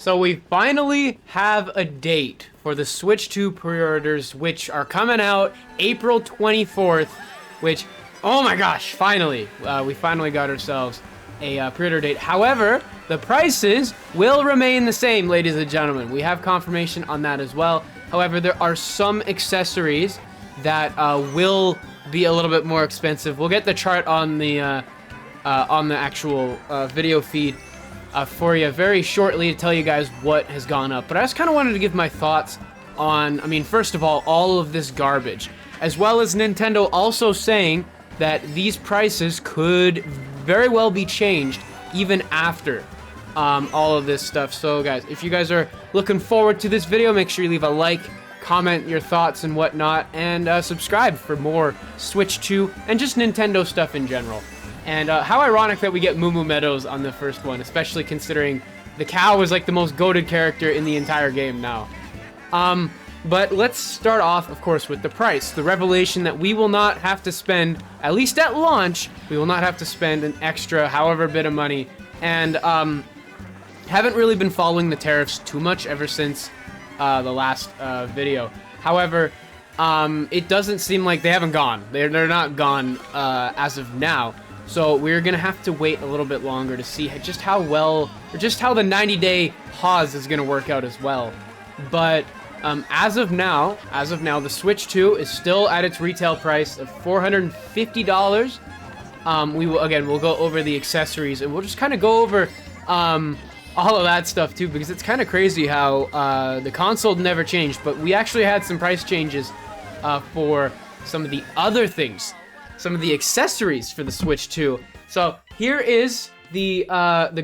So we finally have a date for the Switch 2 pre-orders, which are coming out April 24th, which, oh my gosh, finally, we finally got ourselves a pre-order date. However, the prices will remain the same, ladies and gentlemen. We have confirmation on that as well. However, there are some accessories that will be a little bit more expensive. We'll get the chart on the actual video feed for you very shortly to tell you guys what has gone up. But I just kind of wanted to give my thoughts on, I mean, first of all of this garbage, as well as Nintendo also saying that these prices could very well be changed even after all of this stuff. So guys, if you guys are looking forward to this video, make sure you leave a like, comment your thoughts and whatnot, and subscribe for more Switch 2 and just Nintendo stuff in general. And how ironic that we get Moo Moo Meadows on the first one, especially considering the cow is like the most goated character in the entire game now. But let's start off, of course, with the price. The revelation that we will not have to spend, at least at launch, we will not have to spend an extra however bit of money. And haven't really been following the tariffs too much ever since the last video. However, it doesn't seem like they haven't gone. They're not gone as of now. So we're gonna have to wait a little bit longer to see just how well, or just how the 90-day pause is gonna work out as well. But as of now, the Switch 2 is still at its retail price of $450. We'll go over the accessories, and we'll just kind of go over all of that stuff too, because it's kind of crazy how the console never changed, but we actually had some price changes for some of the other things. Some of the accessories for the Switch 2. So here is the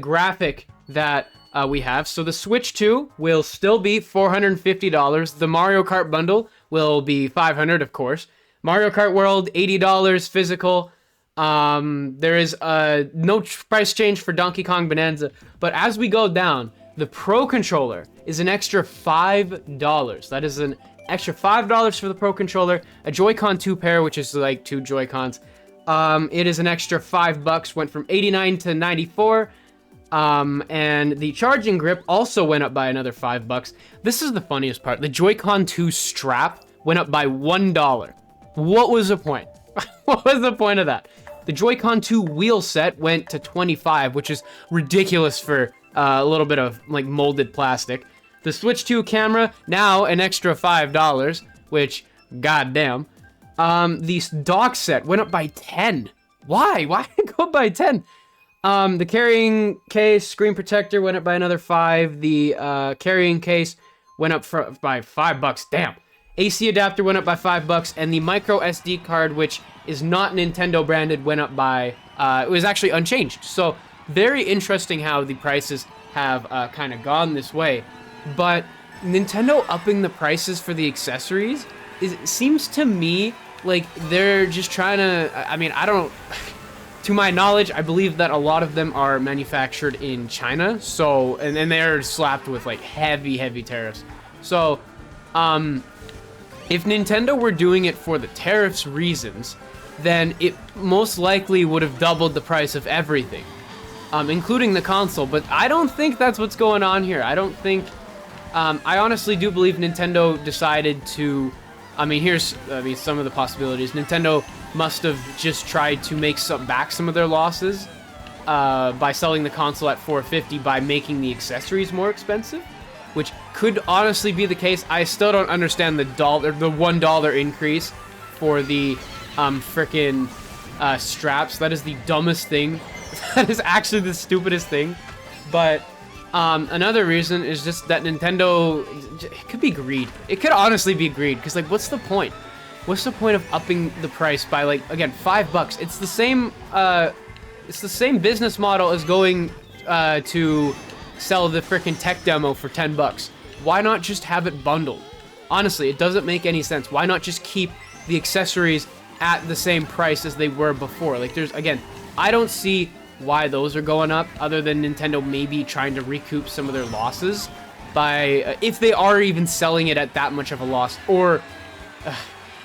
graphic that we have. So the Switch 2 will still be $450. The Mario Kart bundle will be $500, of course. Mario Kart World, $80 physical. There is no price change for Donkey Kong Bonanza. But as we go down, the Pro Controller is an extra $5. That is an extra $5 for the Pro Controller. A Joy-Con 2 pair, which is like 2 Joy-Cons. It is an extra $5, went from 89 to 94. And the charging grip also went up by another $5. This is the funniest part. The Joy-Con 2 strap went up by $1. What was the point? What was the point of that? The Joy-Con 2 wheel set went to 25, which is ridiculous for a little bit of like molded plastic. The Switch 2 camera, now an extra $5, which, goddamn. The dock set went up by 10. Why? Why did it go up by 10? The carrying case, screen protector went up by another 5. The carrying case went up by $5. Damn. AC adapter went up by $5, and the micro SD card, which is not Nintendo branded, went up by, it was actually unchanged. So, very interesting how the prices have kind of gone this way. But Nintendo upping the prices for the accessories, it seems to me like they're just trying to, I mean, I don't, to my knowledge, I believe that a lot of them are manufactured in China, so, and they're slapped with like heavy tariffs. So, if Nintendo were doing it for the tariffs reasons, then it most likely would have doubled the price of everything, including the console, but I don't think that's what's going on here. I don't think, I honestly do believe Nintendo decided to, here's some of the possibilities. Nintendo must have just tried to make back some of their losses by selling the console at $450 by making the accessories more expensive, which could honestly be the case. I still don't understand the $1 increase for the frickin' straps. That is the dumbest thing. That is actually the stupidest thing. But another reason is just that Nintendo, it could be greed. It could honestly be greed, because like, what's the point? What's the point of upping the price by like, again, $5? It's the same business model as going to sell the frickin' tech demo for $10. Why not just have it bundled? Honestly, it doesn't make any sense. Why not just keep the accessories at the same price as they were before? Like, again, I don't see why those are going up, other than Nintendo maybe trying to recoup some of their losses by, if they are even selling it at that much of a loss, or,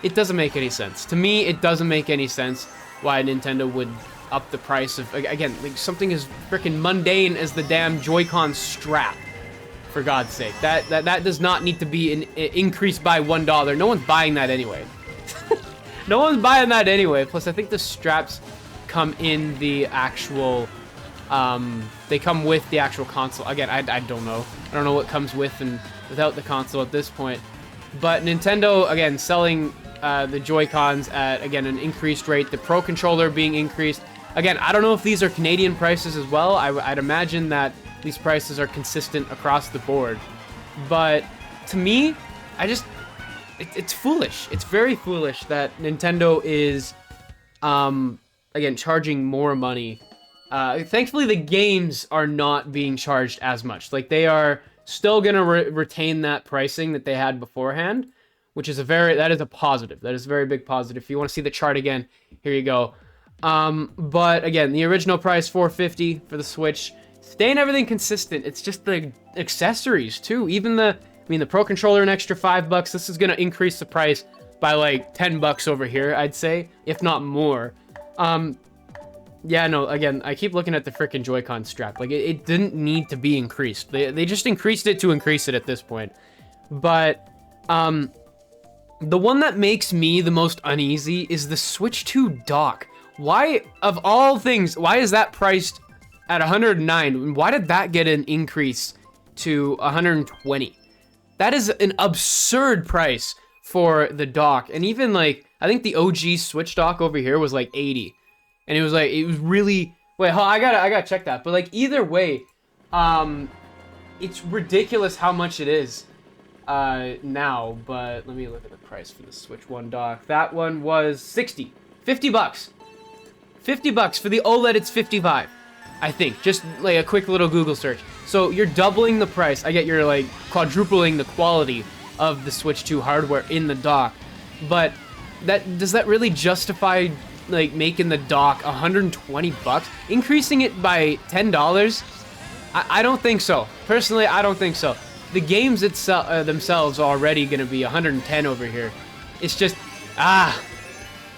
it doesn't make any sense. To me, it doesn't make any sense why Nintendo would up the price of, again, like something as freaking mundane as the damn Joy-Con strap For God's sake, that does not need to be increased by $1. No one's buying that anyway. No one's buying that anyway. Plus, I think the straps come in the actual, they come with the actual console. Again, I don't know. I don't know what comes with and without the console at this point. But Nintendo, again, selling the Joy-Cons at, again, an increased rate. The Pro Controller being increased. Again, I don't know if these are Canadian prices as well. I'd imagine that these prices are consistent across the board. But to me, it's foolish. It's very foolish that Nintendo is, again, charging more money. Thankfully, the games are not being charged as much. Like, they are still going to retain that pricing that they had beforehand, which is that is a positive. That is a very big positive. If you want to see the chart again, here you go. But again, the original price, $450 for the Switch. Staying everything consistent. It's just the accessories too. Even the Pro Controller, an extra $5. This is gonna increase the price by like $10 over here, I'd say, if not more. Yeah, no, again, I keep looking at the freaking Joy-Con strap. Like, it didn't need to be increased. They just increased it to increase it at this point. But, the one that makes me the most uneasy is the Switch 2 dock. Why, of all things, why is that priced at $109? Why did that get an increase to $120? That is an absurd price for the dock. And even, like, I think the OG Switch dock over here was like $80. And it was really, wait, I gotta check that. But like, either way, it's ridiculous how much it is now. But let me look at the price for the Switch 1 dock. That one was $50. $50 for the OLED. It's $55, I think. Just like a quick little Google search. So you're doubling the price. I get you're like quadrupling the quality of the Switch 2 hardware in the dock. But does that really justify like making the dock $120, increasing it by $10? I don't think so. Personally, I don't think so. The games themselves are already gonna be $110 over here. It's just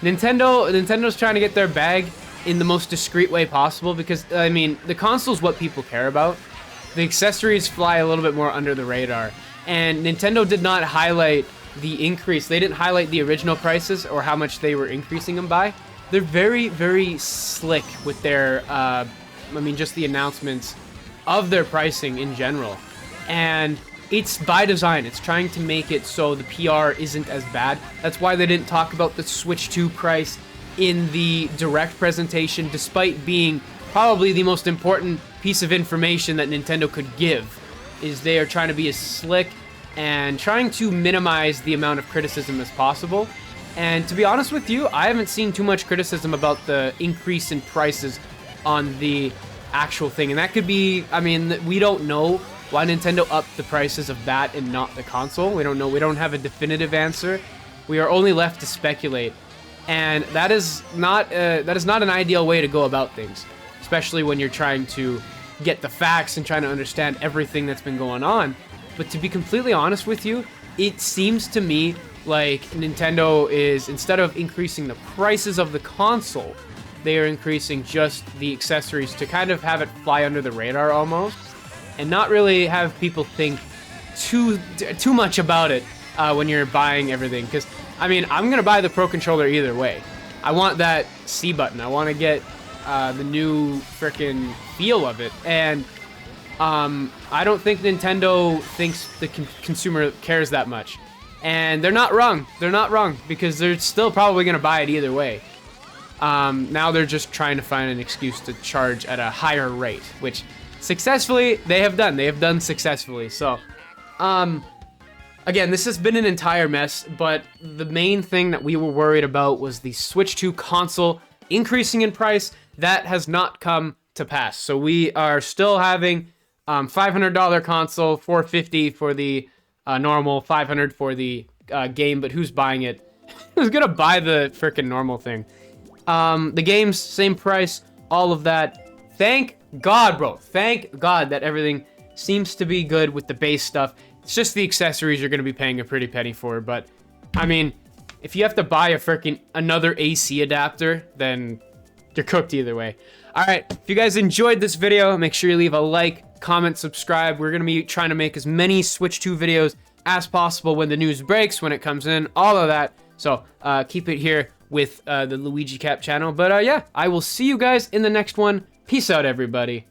Nintendo's trying to get their bag in the most discreet way possible, because I mean, the console's what people care about. The accessories fly a little bit more under the radar, and Nintendo did not highlight the increase. They didn't highlight the original prices or how much they were increasing them by. They're very, very slick with their, just the announcements of their pricing in general. And it's by design. It's trying to make it so the PR isn't as bad. That's why they didn't talk about the Switch 2 price in the direct presentation, despite being probably the most important piece of information that Nintendo could give. Is they are trying to be as slick and trying to minimize the amount of criticism as possible. And to be honest with you, I haven't seen too much criticism about the increase in prices on the actual thing. And that could be, I mean, we don't know why Nintendo upped the prices of that and not the console. We don't know. We don't have a definitive answer. We are only left to speculate. And that is not an ideal way to go about things, especially when you're trying to get the facts and trying to understand everything that's been going on. But to be completely honest with you, it seems to me like Nintendo is, instead of increasing the prices of the console, they are increasing just the accessories to kind of have it fly under the radar almost, and not really have people think too much about it when you're buying everything. Because, I mean, I'm going to buy the Pro Controller either way. I want that C button. I want to get the new frickin' feel of it. And I don't think Nintendo thinks the consumer cares that much. And they're not wrong. They're not wrong, because they're still probably going to buy it either way. Now they're just trying to find an excuse to charge at a higher rate, which successfully they have done. They have done successfully. So, again, this has been an entire mess, but the main thing that we were worried about was the Switch 2 console increasing in price. That has not come to pass. So we are still having $500 console, $450 for the normal, $500 for the game, but who's buying it? Who's gonna buy the freaking normal thing? The games, same price, all of that. Thank God, bro. Thank God that everything seems to be good with the base stuff. It's just the accessories you're gonna be paying a pretty penny for, but I mean, if you have to buy another AC adapter, then you're cooked either way. All right, if you guys enjoyed this video, make sure you leave a like, comment, subscribe. We're going to be trying to make as many Switch 2 videos as possible when the news breaks, when it comes in, all of that. So keep it here with the Luigi Cap channel. But yeah, I will see you guys in the next one. Peace out, everybody.